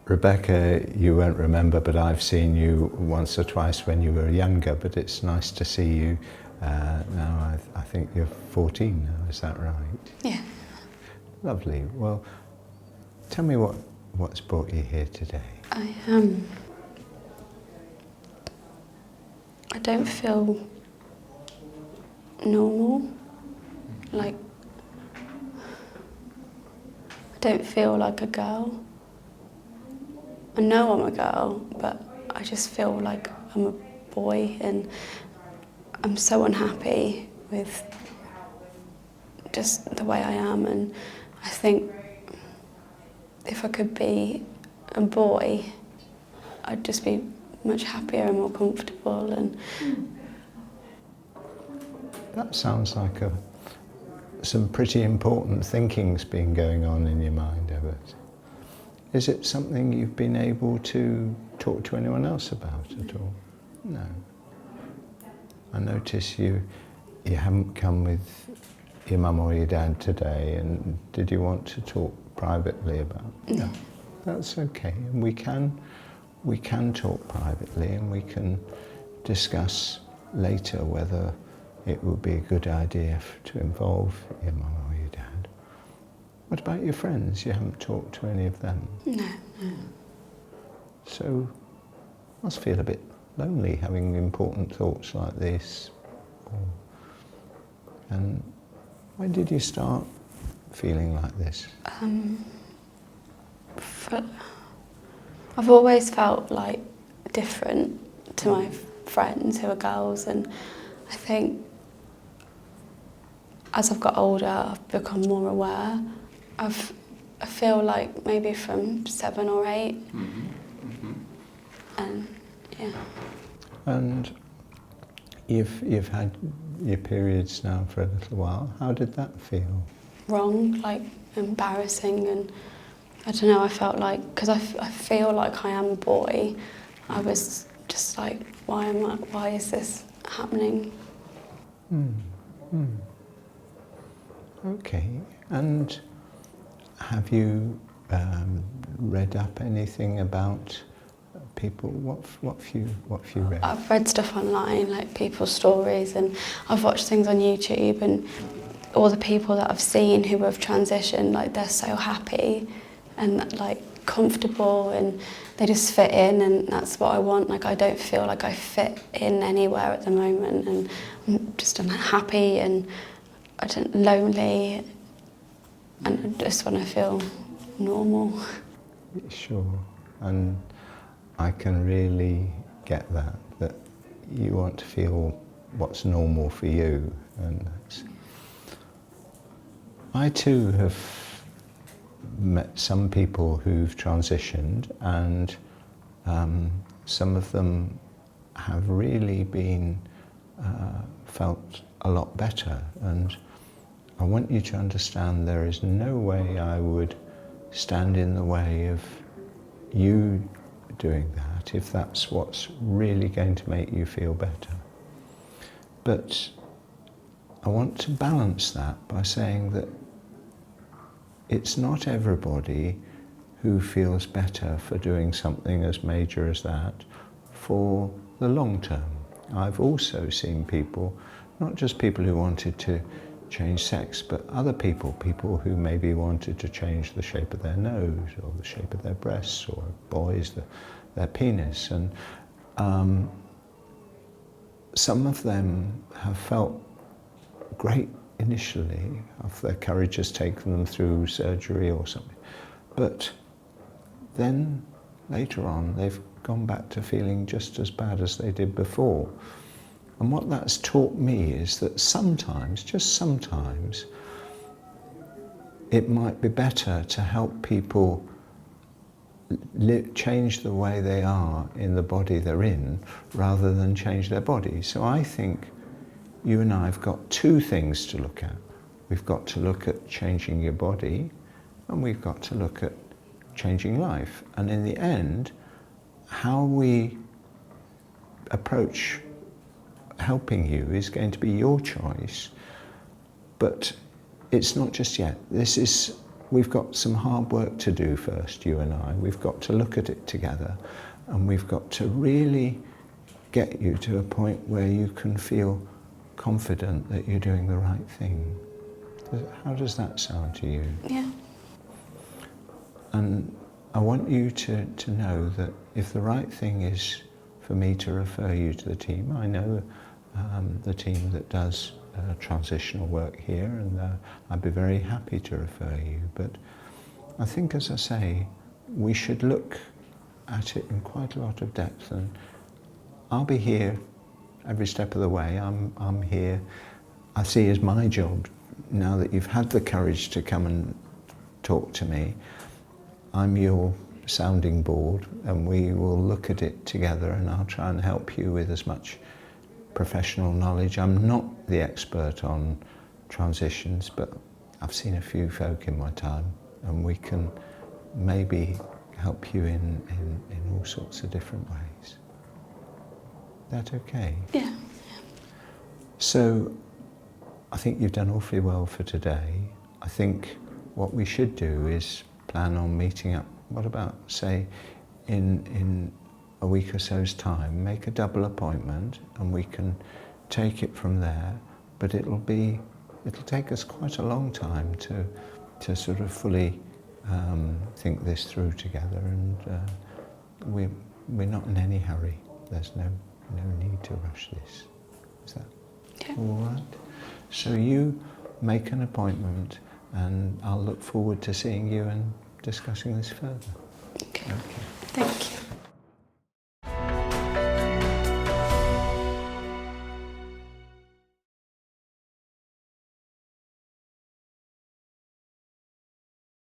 Rebecca, you won't remember, but I've seen you once or twice when you were younger, but it's nice to see you now. I think you're 14 now, is that right? Yeah. Lovely. Well, tell me what's brought you here today. I don't feel normal. Like, I don't feel like a girl. I know I'm a girl, but I just feel like I'm a boy, and I'm so unhappy with just the way I am. And I think if I could be a boy, I'd just be much happier and more comfortable. And that sounds like some pretty important thinking's been going on in your mind, Everett. Is it something you've been able to talk to anyone else about at all? No. I notice you haven't come with your mum or your dad today, and did you want to talk privately about it? No. That's okay, and we can talk privately, and we can discuss later whether it would be a good idea to involve your mum or your dad. What about your friends? You haven't talked to any of them? no. So, must feel a bit lonely having important thoughts like this. And when did you start feeling like this? I've always felt like different to my friends who are girls, and I think as I've got older, I've become more aware. I feel like maybe from 7 or 8, and yeah. And you've had your periods now for a little while. How did that feel? Wrong, like embarrassing, and I don't know, I felt like, because I feel like I am a boy, I was just like, why is this happening? Okay, and have you read up anything about people? What have you read? I've read stuff online, like people's stories, and I've watched things on YouTube, and all the people that I've seen who have transitioned, like they're so happy and like comfortable, and they just fit in, and that's what I want. Like, I don't feel like I fit in anywhere at the moment, and I'm just unhappy and lonely, and I just want to feel normal. Sure, and I can really get that you want to feel what's normal for you, and I too have met some people who've transitioned, and some of them have really been felt a lot better. And I want you to understand there is no way I would stand in the way of you doing that if that's what's really going to make you feel better. But I want to balance that by saying that it's not everybody who feels better for doing something as major as that for the long term. I've also seen people, not just people who wanted to change sex, but other people who maybe wanted to change the shape of their nose or the shape of their breasts, or boys, their penis. And some of them have felt great initially, if their courage has taken them through surgery or something. But then later on, they've gone back to feeling just as bad as they did before. And what that's taught me is that sometimes, just sometimes, it might be better to help people change the way they are in the body they're in, rather than change their body. So I think you and I have got two things to look at. We've got to look at changing your body, and we've got to look at changing life. And in the end, how we approach helping you is going to be your choice. But it's not just yet. This is we've got some hard work to do first, you and I. We've got to look at it together, and we've got to really get you to a point where you can feel confident that you're doing the right thing. How does that sound to you? Yeah. And I want you to know that if the right thing is for me to refer you to the team, I know the team that does transitional work here, and I'd be very happy to refer you. But I think, as I say, we should look at it in quite a lot of depth, and I'll be here every step of the way. I'm here. I see as my job, now that you've had the courage to come and talk to me, I'm your sounding board, and we will look at it together, and I'll try and help you with as much professional knowledge. I'm not the expert on transitions, but I've seen a few folk in my time, and we can maybe help you in all sorts of different ways. Is that okay? Yeah. So I think you've done awfully well for today. I think what we should do is plan on meeting up. What about, say, in a week or so's time, make a double appointment, and we can take it from there. But it'll take us quite a long time to sort of fully think this through together, and we're not in any hurry. There's no need to rush this. Is that all right? So you make an appointment, and I'll look forward to seeing you and discussing this further. Okay. Thank you.